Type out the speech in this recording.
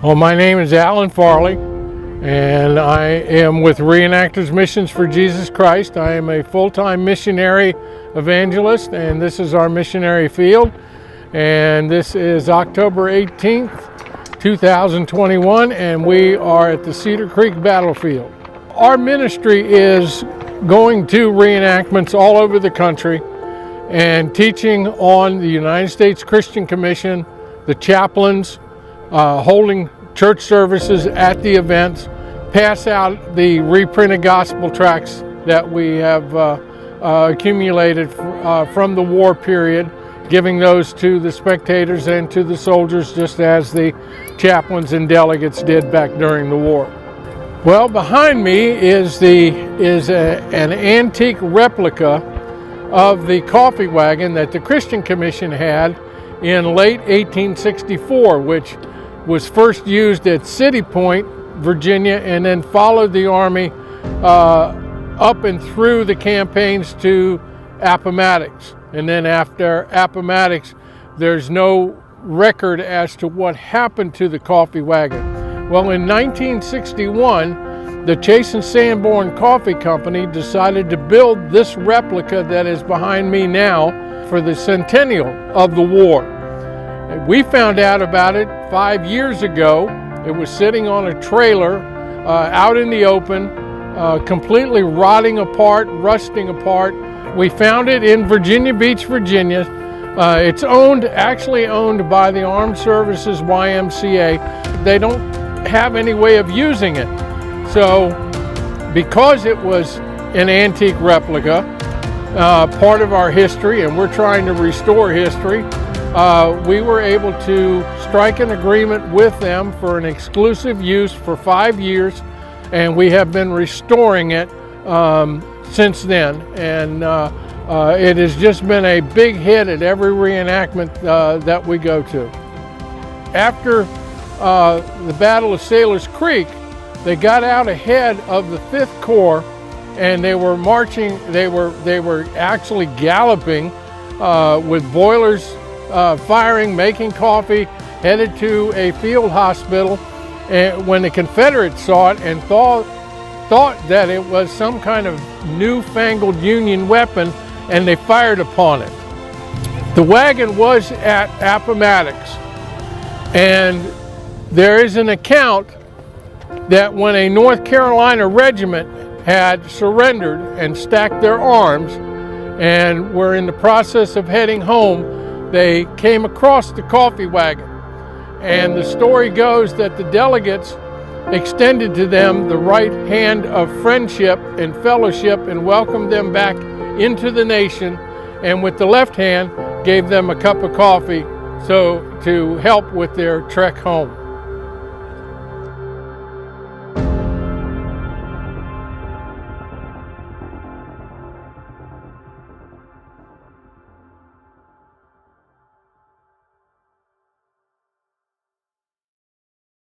Well, my name is Alan Farley, and I am with Reenactors Missions for Jesus Christ. I am a full-time missionary evangelist, and this is our missionary field. And this is October 18th, 2021, and we are at the Cedar Creek battlefield. Our ministry is going to reenactments all over the country and teaching on the United States Christian Commission, the chaplains, holding church services at the events, pass out the reprinted gospel tracts that we have accumulated from the war period, giving those to the spectators and to the soldiers, just as the chaplains and delegates did back during the war. Well, behind me is an antique replica of the coffee wagon that the Christian Commission had in late 1864, which was first used at City Point, Virginia, and then followed the Army up and through the campaigns to Appomattox. And then after Appomattox, there's no record as to what happened to the coffee wagon. Well, in 1961, the Chase and Sanborn Coffee Company decided to build this replica that is behind me now for the centennial of the war. We found out about it 5 years ago. It was sitting on a trailer out in the open, completely rotting apart, rusting apart. We found it in Virginia Beach, Virginia. It's actually owned by the Armed Services YMCA. They don't have any way of using it. So because it was an antique replica, part of our history, and we're trying to restore history, we were able to strike an agreement with them for an exclusive use for 5 years, and we have been restoring it since then. And it has just been a big hit at every reenactment that we go to. After the Battle of Sailors Creek, they got out ahead of the 5th Corps, and they were marching, they were actually galloping with boilers firing, making coffee, headed to a field hospital. And when the Confederates saw it and thought that it was some kind of newfangled Union weapon, and they fired upon it. The wagon was at Appomattox, and there is an account that when a North Carolina regiment had surrendered and stacked their arms and were in the process of heading home, they came across the coffee wagon. And the story goes that the delegates extended to them the right hand of friendship and fellowship and welcomed them back into the nation, and with the left hand gave them a cup of coffee to help with their trek home.